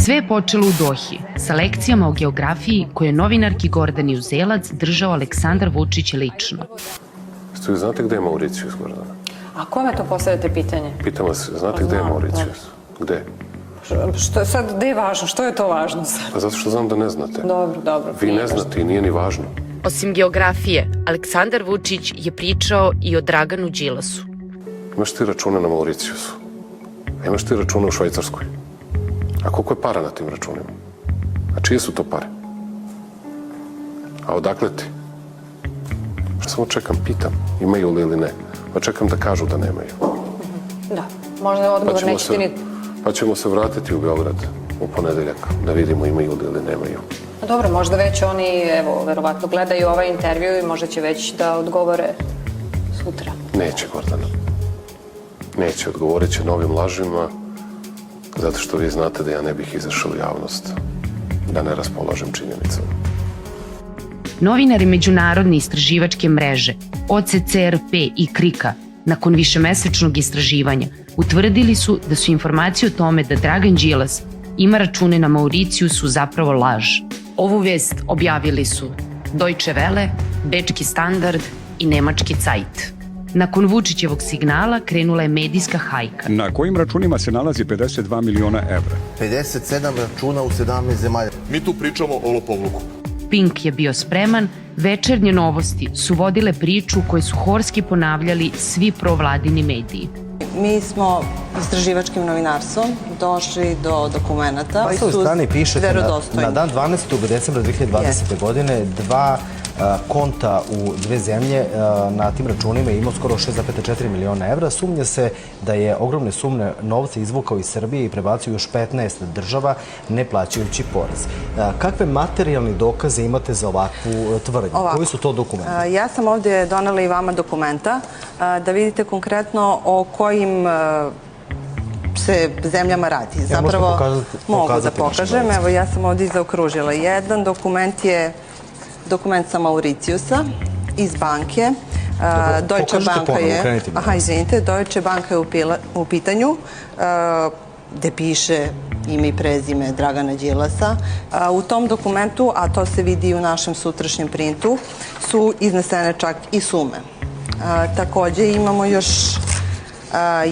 Sve je počelo u Dohi, sa lekcijama o geografiji koje je novinarki Gordani Uzelac držao Aleksandar Vučić lično. Ste vi znate gde je Mauricijus, Gordana? A kome to postavljate pitanje? Pitam vas, znate gde je Mauricijus? Gde? Sad, gde je važno? Što je to važno sad? Pa zato što znam da ne znate. Dobro. Vi ne znate i nije ni važno. Osim geografije, Aleksandar Vučić je pričao i o Draganu Đilasu. Imaš ti račune na Mauricijusu? A imaš ti račune u Švajcarskoj? A koliko je para na tim računima? A čije su to pare? A odakle ti? Samo čekam, pitam, imaju li ili ne. Pa čekam da kažu da nemaju. Da, možda odgovor nećete ni... Pa ćemo se vratiti u Beograd u ponedeljak, da vidimo imaju li ili nemaju. Dobro, možda već oni, evo, verovatno gledaju ovaj intervju i možda će već da odgovore sutra. Neće, Gordana. Neće, odgovorit će novim lažima, zato što vi znate da ja ne bih izašao u javnost, da ne raspolažem činjenicama. Novinari međunarodne istraživačke mreže OCCRP i KRIK-a nakon višemesečnog istraživanja utvrdili su da su informacije o tome da Dragan Đilas ima račune na Mauricijusu zapravo laž. Ovu vest objavili su Deutsche Welle, Bečki Standard i Nemački Zeit. Nakon Vučićevog signala krenula je medijska hajka. Na kojim računima se nalazi 52 miliona evra? 57 računa u 17 zemalja. Mi tu pričamo o lopovluku. Pink je bio spreman, večernje novosti su vodile priču koju su horski ponavljali svi provladini mediji. Mi smo istraživačkim novinarstvom došli do dokumenta koji su verodostojni. Na dan 12. decembra 2020. godine dva konta u dve zemlje na tim računima je imao skoro 6,4 miliona evra. Sumnja se da je ogromne sume novca izvukao iz Srbije i prebacio još 15 država ne plaćajući porez. Kakve materijalne dokaze imate za ovakvu tvrdnju? Koji su to dokumenti? Ja sam ovdje donela i vama dokumenta da vidite konkretno o kojim se zemljama radi. Zapravo mogu da pokažem. Evo, ja sam ovdje zaokružila. Jedan dokument je dokument sa Mauricijusa iz banke. Deutsche Banka je... Deutsche Banka je u pitanju gde piše ime i prezime Dragana Đilasa. U tom dokumentu, a to se vidi u našem sutrašnjem printu, su iznesene čak i sume. Takođe imamo još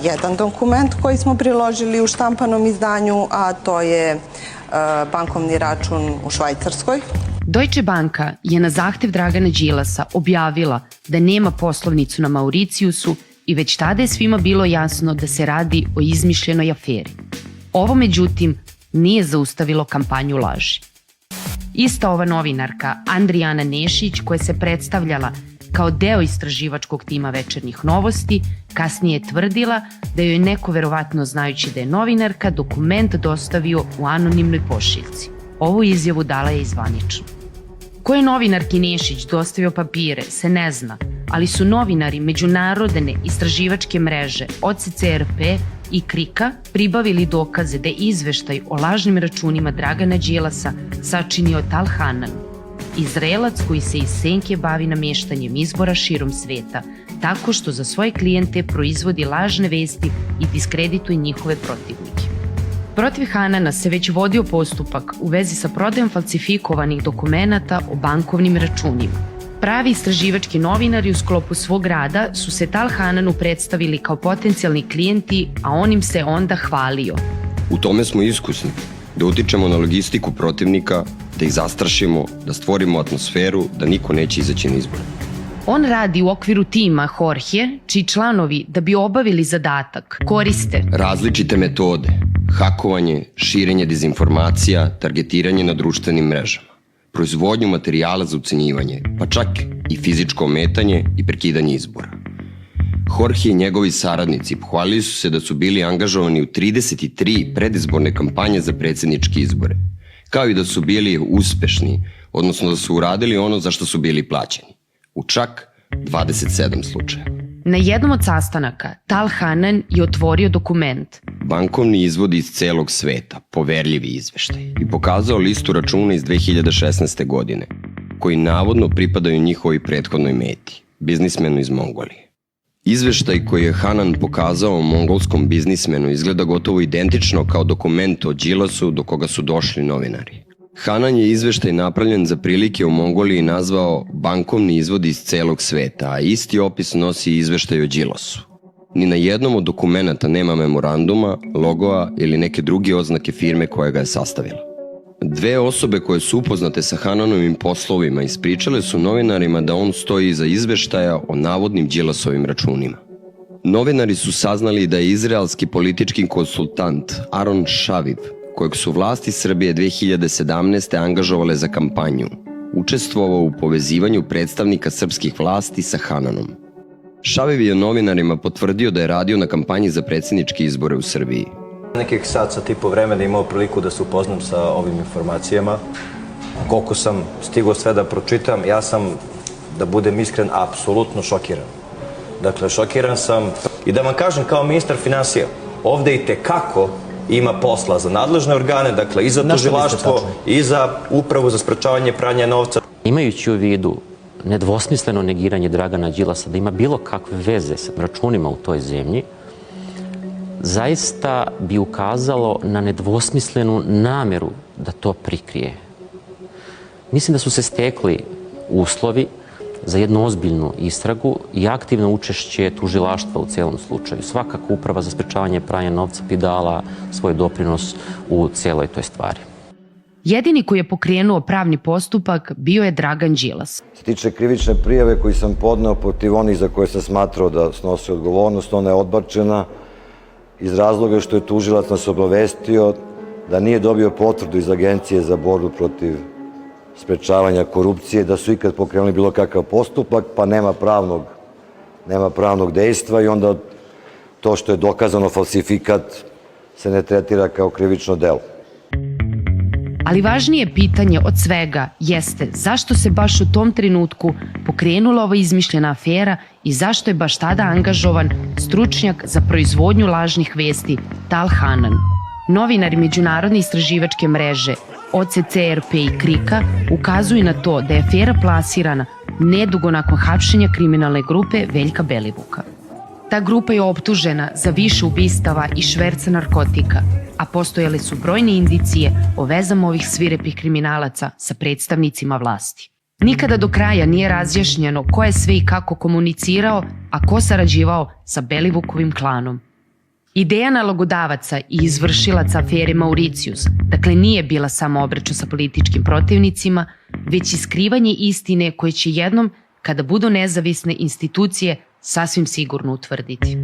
jedan dokument koji smo priložili u štampanom izdanju, a to je bankovni račun u Švajcarskoj. Deutsche Banka je na zahtev Dragana Đilasa objavila da nema poslovnicu na Mauricijusu i već tada je svima bilo jasno da se radi o izmišljenoj aferi. Ovo, međutim, nije zaustavilo kampanju laži. Ista ova novinarka, Andrijana Nešić, koja se predstavljala kao deo istraživačkog tima Večernjih novosti, kasnije je tvrdila da joj neko, verovatno znajući da je novinarka, dokument dostavio u anonimnoj pošiljci. Ovu izjavu dala je i zvanično. Ko je novinarki Nešić dostavio papire, se ne zna, ali su novinari međunarodne istraživačke mreže OCCRP i KRIK-a pribavili dokaze da je izveštaj o lažnim računima Dragana Đilasa sačinio Tal Hanan, Izraelac koji se iz senke bavi namještanjem izbora širom sveta, tako što za svoje klijente proizvodi lažne vesti i diskredituje njihove protivnike. Protiv Hanana se već vodio postupak u vezi sa prodajom falsifikovanih dokumenata o bankovnim računima. Pravi istraživački novinari u sklopu svog rada su se Tal Hananu predstavili kao potencijalni klijenti, a on im se onda hvalio. U tome smo iskusni, da utičemo na logistiku protivnika, da ih zastrašimo, da stvorimo atmosferu da niko neće izaći na izbore. On radi u okviru tima Jorge, čiji članovi, da bi obavili zadatak, koriste različite metode, hakovanje, širenje dezinformacija, targetiranje na društvenim mrežama, proizvodnju materijala za ucenjivanje, pa čak i fizičko ometanje i prekidanje izbora. Jorge i njegovi saradnici pohvalili su se da su bili angažovani u 33 predizborne kampanje za predsjedničke izbore, kao i da su bili uspešni, odnosno da su uradili ono za što su bili plaćeni, u čak 27 slučaja. Na jednom od sastanaka Tal Hanan je otvorio dokument. Bankovni izvodi iz celog sveta, poverljivi izveštaj, i pokazao listu računa iz 2016. godine, koji navodno pripadaju njihovoj prethodnoj meti, biznismenu iz Mongolije. Izveštaj koji je Hanan pokazao mongolskom biznismenu izgleda gotovo identično kao dokument o Đilasu do koga su došli novinari. Hanan je izveštaj napravljen za prilike u Mongoliji nazvao bankovni izvod iz celog sveta, a isti opis nosi izveštaj o Đilasu. Ni na jednom od dokumenta nema memoranduma, logoa ili neke druge oznake firme koja ga je sastavila. Dve osobe koje su upoznate sa Hananovim poslovima ispričale su novinarima da on stoji iza izveštaja o navodnim Đilasovim računima. Novinari su saznali da je izraelski politički konsultant Aron Šaviv, kojeg su vlasti Srbije 2017. angažovale za kampanju, učestvovao u povezivanju predstavnika srpskih vlasti sa Hananom. Šaviv je novinarima potvrdio da je radio na kampanji za predsjedničke izbore u Srbiji. Nekih sat i po vremena imao priliku da se upoznam sa ovim informacijama. Koliko sam stigao sve da pročitam, ja sam, da budem iskren, apsolutno šokiran. Dakle, šokiran sam i da vam kažem kao ministar finansija, ovde i tekako ima posla za nadležne organe, dakle i za tužilaštvo i za upravu za sprečavanje pranja novca. Imajući u vidu nedvosmisleno negiranje Dragana Đilasa da ima bilo kakve veze sa računima u toj zemlji, zaista bi ukazalo na nedvosmislenu nameru da to prikrije. Mislim da su se stekli uslovi za jednu ozbiljnu istragu i aktivno učešće tužilaštva u celom slučaju. Svakako uprava za sprečavanje pranja novca bi dala svoj doprinos u celoj toj stvari. Jedini koji je pokrenuo pravni postupak bio je Dragan Đilas. Se tiče krivične prijave koju sam podneo protiv onih za koje sam smatrao da snose odgovornost, ona je odbačena iz razloga što je tužilac nas obavestio da nije dobio potvrdu iz Agencije za borbu protiv sprečavanja korupcije, da su ikad pokrenuli bilo kakav postupak, pa nema pravnog dejstva i onda to što je dokazano falsifikat se ne tretira kao krivično delo. Ali važnije pitanje od svega jeste zašto se baš u tom trenutku pokrenula ova izmišljena afera i zašto je baš tada angažovan stručnjak za proizvodnju lažnih vesti Tal Hanan. Novinari Međunarodne istraživačke mreže OCCRP i KRIK-a ukazuju na to da je afera plasirana nedugo nakon hapšenja kriminalne grupe Veljka Belivuka. Ta grupa je optužena za više ubistava i šverca narkotika, a postojale su brojne indicije o vezama ovih svirepih kriminalaca sa predstavnicima vlasti. Nikada do kraja nije razjašnjeno ko je sve i kako komunicirao, a ko sarađivao sa Belivukovim klanom. Ideja nalogodavaca i izvršilaca afere Mauricijus, dakle, nije bila samo obračun sa političkim protivnicima, već i skrivanje istine koje će jednom, kada budu nezavisne institucije, sasvim sigurno utvrditi.